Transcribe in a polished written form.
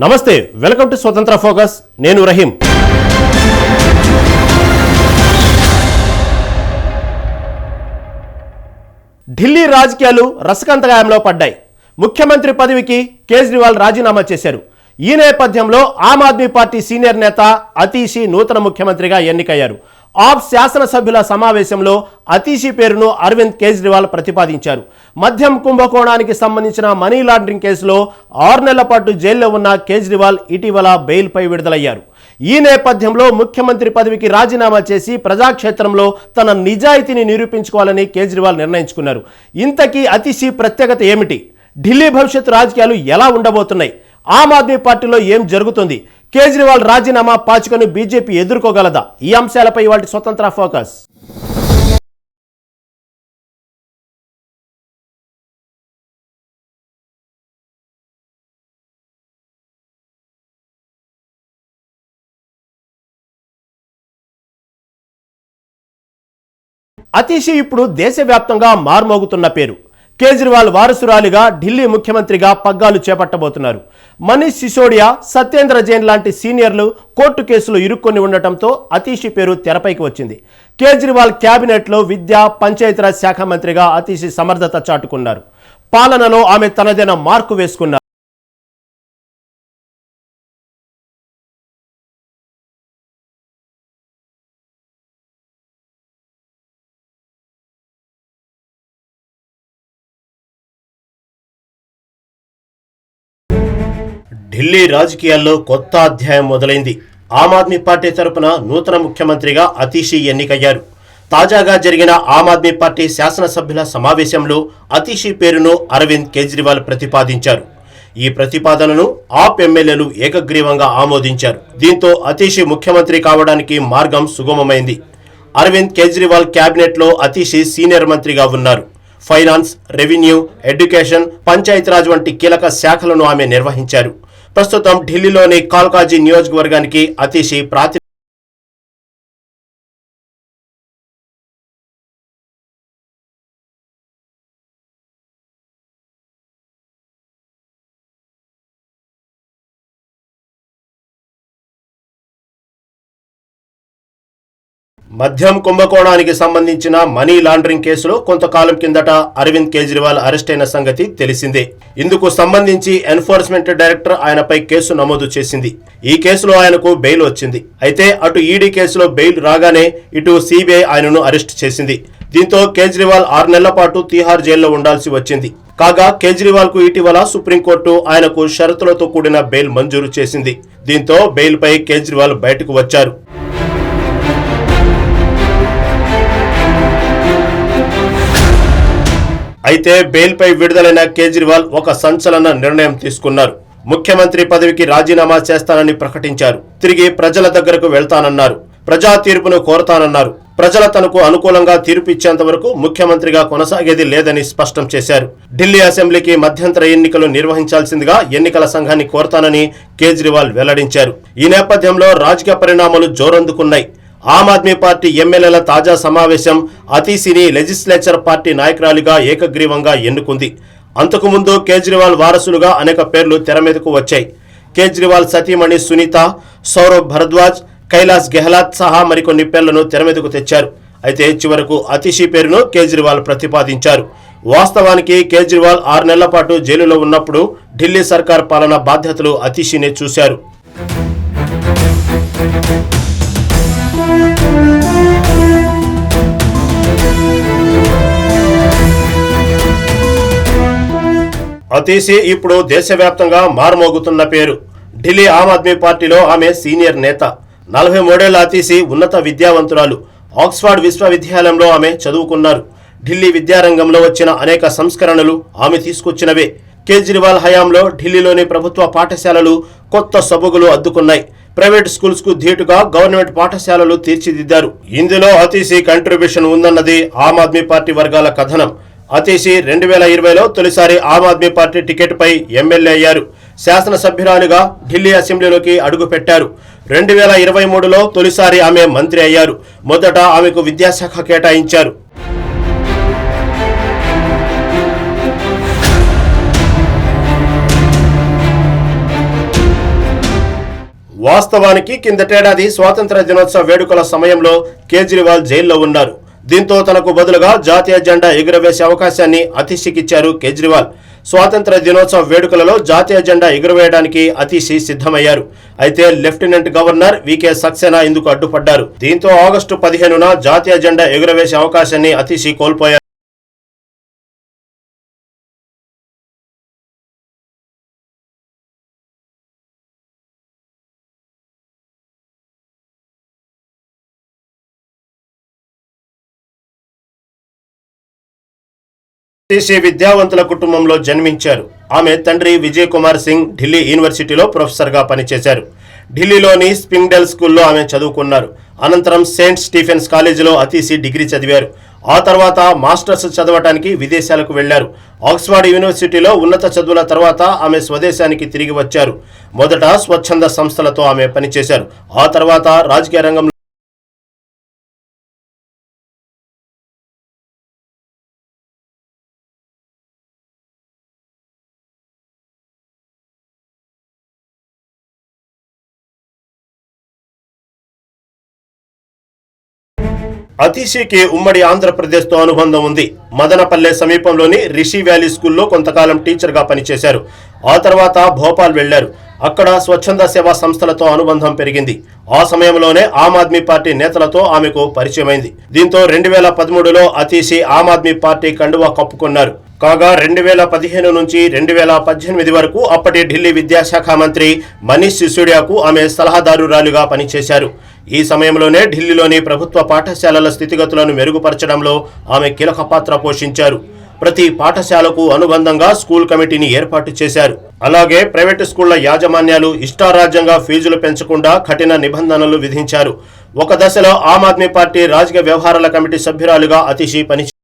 నమస్తే, welcome to స్వతంత్ర focus. నేను రహీం. ఢిల్లీ రాజకీయాలు రసకంతగాయంలో పడ్డాయి. ముఖ్యమంత్రి పదవికి కేజ్రీవాల్ రాజీనామా చేశారు. ఈ నేపథ్యంలో ఆమ్ ఆద్మీ పార్టీ సీనియర్ నేత అతీషీ నూతన ముఖ్యమంత్రిగా ఎన్నికయ్యారు. ఆప్ శాసనసభ్యుల సమావేశంలో అతీషీ పేరును అరవింద్ కేజ్రీవాల్ ప్రతిపాదించారు. మద్యం కుంభకోణానికి సంబంధించిన మనీ లాండరింగ్ కేసులో 6 నెలల పాటు జైల్లో ఉన్న కేజ్రీవాల్ ఇటీవల బెయిల్పై విడుదలయ్యారు. ఈ నేపథ్యంలో ముఖ్యమంత్రి పదవికి రాజీనామా చేసి ప్రజాక్షేత్రంలో తన నిజాయితీని నిరూపించుకోవాలని కేజ్రీవాల్ నిర్ణయించుకున్నారు. ఇంతకీ అతీషీ ప్రత్యేకత ఏమిటి? ఢిల్లీ భవిష్యత్తు రాజకీయాలు ఎలా ఉండబోతున్నాయి? ఆమ్ ఆద్మీ పార్టీలో ఏం జరుగుతుంది? కేజ్రీవాల్ రాజీనామా పాచికను బీజేపీ ఎదుర్కోగలదా? ఈ అంశాలపై ఇవాళ స్వతంత్ర ఫోకస్. అతీషీ ఇప్పుడు దేశవ్యాప్తంగా మార్మోగుతున్న పేరు. కేజ్రీవాల్ వారసురాలిగా ఢిల్లీ ముఖ్యమంత్రిగా పగ్గాలు చేపట్టబోతున్నారు. మనీష్ సిసోడియా, సత్యేంద్ర జైన్ లాంటి సీనియర్లు కోర్టు కేసులు ఇరుక్కొని ఉండటంతో అతీషీ పేరు తెరపైకి వచ్చింది. కేజ్రీవాల్ క్యాబినెట్లో విద్యా, పంచాయతీరాజ్ శాఖ మంత్రిగా అతీషీ సమర్థత చాటుకున్నారు. పాలనలో ఆమె తనదైన మార్కు వేసుకున్నారు. ఢిల్లీ రాజకీయాల్లో కొత్త అధ్యాయం మొదలైంది. ఆమ్ ఆద్మీ పార్టీ తరపున నూతన ముఖ్యమంత్రిగా అతీషీ ఎన్నికయ్యారు. తాజాగా జరిగిన ఆమ్ ఆద్మీ పార్టీ శాసనసభ్యుల సమావేశంలో అతీషీ పేరును అరవింద్ కేజ్రీవాల్ ప్రతిపాదించారు. ఈ ప్రతిపాదనను ఆప్ ఎమ్మెల్యేలు ఏకగ్రీవంగా ఆమోదించారు. దీంతో అతీషీ ముఖ్యమంత్రి కావడానికి మార్గం సుగమమైంది. అరవింద్ కేజ్రీవాల్ క్యాబినెట్లో అతీషీ సీనియర్ మంత్రిగా ఉన్నారు. ఫైనాన్స్, రెవెన్యూ, ఎడ్యుకేషన్, పంచాయతీరాజ్ వంటి కీలక శాఖలను ఆమె నిర్వహించారు. ప్రస్తుతం ఢిల్లీలోని కాల్కాజీ నియోజకవర్గానికి అతీషీ మద్యం కుంభకోణానికి సంబంధించిన మనీ లాండరింగ్ కేసులో కొంతకాలం కిందట అరవింద్ కేజ్రీవాల్ అరెస్ట్ అయిన సంగతి తెలిసిందే. ఇందుకు సంబంధించి ఎన్ఫోర్స్మెంట్ డైరెక్టర్ ఆయనపై కేసు నమోదు చేసింది. ఈ కేసులో ఆయనకు బెయిల్ వచ్చింది. అయితే అటు ఈడీ కేసులో బెయిల్ రాగానే ఇటు సిబిఐ ఆయనను అరెస్ట్ చేసింది. దీంతో కేజ్రీవాల్ 6 నెలల పాటు తిహార్ జైల్లో ఉండాల్సి వచ్చింది. కాగా కేజ్రీవాల్ కు ఇటీవల సుప్రీంకోర్టు ఆయనకు షరతులతో కూడిన బెయిల్ మంజూరు చేసింది. దీంతో బెయిల్ పై కేజ్రీవాల్ బయటకు వచ్చారు. అయితే బెయిల్పై విడుదలైన కేజ్రీవాల్ ఒక సంచలన నిర్ణయం తీసుకున్నారు. ముఖ్యమంత్రి పదవికి రాజీనామా చేస్తానని ప్రకటించారు. తిరిగి ప్రజల దగ్గరకు వెళ్తానన్నారు. ప్రజా తీర్పును కోరతానన్నారు. ప్రజల తనకు అనుకూలంగా తీర్పు ఇచ్చేంత వరకు ముఖ్యమంత్రిగా కొనసాగేది లేదని స్పష్టం చేశారు. ఢిల్లీ అసెంబ్లీకి మధ్యంతర ఎన్నికలు నిర్వహించాల్సిందిగా ఎన్నికల సంఘాన్ని కోరతానని కేజ్రీవాల్ వెల్లడించారు. ఈ నేపథ్యంలో రాజకీయ పరిణామాలు జోరందుకున్నాయి. ఆమ్ ఆద్మీ పార్టీ ఎమ్మెల్యేల తాజా సమావేశం అతీషీని లెజిస్లేచర్ పార్టీ నాయకురాలిగా ఏకగ్రీవంగా ఎన్నుకుంది. అంతకుముందు కేజ్రీవాల్ వారసులుగా అనేక పేర్లు తెర మీదకు వచ్చాయి. కేజ్రీవాల్ సతీమణి సునీత, సౌరభ్ భరద్వాజ్, కైలాస్ గెహ్లాట్ సహా మరికొన్ని పేర్లను తెర మీదకు తెచ్చారు. అయితే చివరకు అతీషీ పేరును కేజ్రీవాల్ ప్రతిపాదించారు. వాస్తవానికి కేజ్రీవాల్ 6 నెలల పాటు జైలులో ఉన్నప్పుడు ఢిల్లీ సర్కార్ పాలన బాధ్యతలు అతీషీనే చూశారు. అతీషీ ఇప్పుడు దేశవ్యాప్తంగా మార్మోగుతున్న పేరు. ఢిల్లీ ఆమ్ ఆద్మీ పార్టీలో ఆమె సీనియర్ నేత. 43 ఏళ్ల అతీషీ ఉన్నత విద్యావంతురాలు. ఆక్స్ఫర్డ్ విశ్వవిద్యాలయంలో ఆమె చదువుకున్నారు. ఢిల్లీ విద్యారంగంలో వచ్చిన అనేక సంస్కరణలు ఆమె తీసుకొచ్చినవే. కేజ్రీవాల్ హయాంలో ఢిల్లీలోని ప్రభుత్వ పాఠశాలలు కొత్త సొబగులు అద్దుకున్నాయి. ప్రైవేట్ స్కూల్స్ కు ధీటుగా గవర్నమెంట్ పాఠశాలలు తీర్చిదిద్దారు. ఇందులో అతీషీ కంట్రిబ్యూషన్ ఉందన్నది ఆమ్ ఆద్మీ పార్టీ వర్గాల కథనం. అతీషీ 2020లో తొలిసారి ఆమ్ ఆద్మీ పార్టీ టికెట్ పై ఎమ్మెల్యే అయ్యారు. శాసనసభ్యురాలుగా ఢిల్లీ అసెంబ్లీలోకి అడుగుపెట్టారు. 2023లో తొలిసారి ఆమె మంత్రి అయ్యారు. మొదట ఆమెకు విద్యాశాఖ కేటాయించారు. వాస్తవానికి కిందటేడాది స్వాతంత్ర దినోత్సవ వేడుకల సమయంలో కేజ్రీవాల్ జైల్లో ఉన్నారు. దీంతో తనకు బదులుగా జాతీయ జెండా ఎగురవేసే అవకాశాన్ని అతీషికిచ్చారు కేజ్రీవాల్. స్వాతంత్ర దినోత్సవ వేడుకలలో జాతీయ జెండా ఎగురవేయడానికి అతీషి సిద్ధమయ్యారు. అయితే లెఫ్టినెంట్ గవర్నర్ వికే సక్సేనా ఇందుకు అడ్డుపడ్డారు. దీంతో ఆగస్టు 15న జాతీయ జెండా ఎగురవేసే అవకాశాన్ని అతీషి కోల్పోయారు. దేశీ విద్యావంతుల కుటుంబంలో జన్మించారు. ఆమె తండ్రి విజయ్ కుమార్ సింగ్ ఢిల్లీ యూనివర్సిటీలో ప్రొఫెసర్గా పనిచేశారు. ఢిల్లీలోని స్ప్రింగ్డెల్ స్కూల్లో ఆమె చదువుకున్నారు. అనంతరం సెయింట్ స్టీఫెన్స్ కాలేజీలో అతీషి డిగ్రీ చదివారు. ఆ తర్వాత మాస్టర్స్ చదవటానికి విదేశాలకు వెళ్లారు. ఆక్స్ఫర్డ్ యూనివర్సిటీలో ఉన్నత చదువుల తర్వాత ఆమె స్వదేశానికి తిరిగి వచ్చారు. మొదట స్వచ్ఛంద సంస్థలతో ఆమె పనిచేశారు. ఆ తర్వాత రాజకీయ రంగంలో అతీషికి ఉమ్మడి ఆంధ్రప్రదేశ్తో అనుబంధం ఉంది. మదనపల్లె సమీపంలోని రిషి వ్యాలీ స్కూల్లో కొంతకాలం టీచర్గా పనిచేశారు. ఆ తర్వాత భోపాల్ వెళ్లారు. అక్కడ స్వచ్ఛంద సేవా సంస్థలతో అనుబంధం పెరిగింది. ఆ సమయంలోనే ఆమ్ ఆద్మీ పార్టీ నేతలతో ఆమెకు పరిచయమైంది. దీంతో 2013లో అతీషి ఆమ్ ఆద్మీ పార్టీ కండువా కప్పుకున్నారు. కాగా 2015 నుంచి 2018 వరకు అప్పటి ఢిల్లీ విద్యాశాఖ మంత్రి మనీష్ సిసోడియాకు ఆమె సలహాదారురాలుగా పనిచేశారు. ఈ సమయంలోనే ఢిల్లీలోని ప్రభుత్వ పాఠశాలల స్థితిగతులను మెరుగుపరచడంలో ఆమె కీలక పాత్ర పోషించారు. ప్రతి పాఠశాలకు అనుబంధంగా స్కూల్ కమిటీని ఏర్పాటు చేశారు. అలాగే ప్రైవేటు స్కూళ్ల యాజమాన్యాలు ఇష్టారాజ్యంగా ఫీజులు పెంచకుండా కఠిన నిబంధనలు విధించారు. ఒక దశలో ఆమ్ ఆద్మీ పార్టీ రాజకీయ వ్యవహారాల కమిటీ సభ్యురాలుగా అతీషి పనిచేశారు.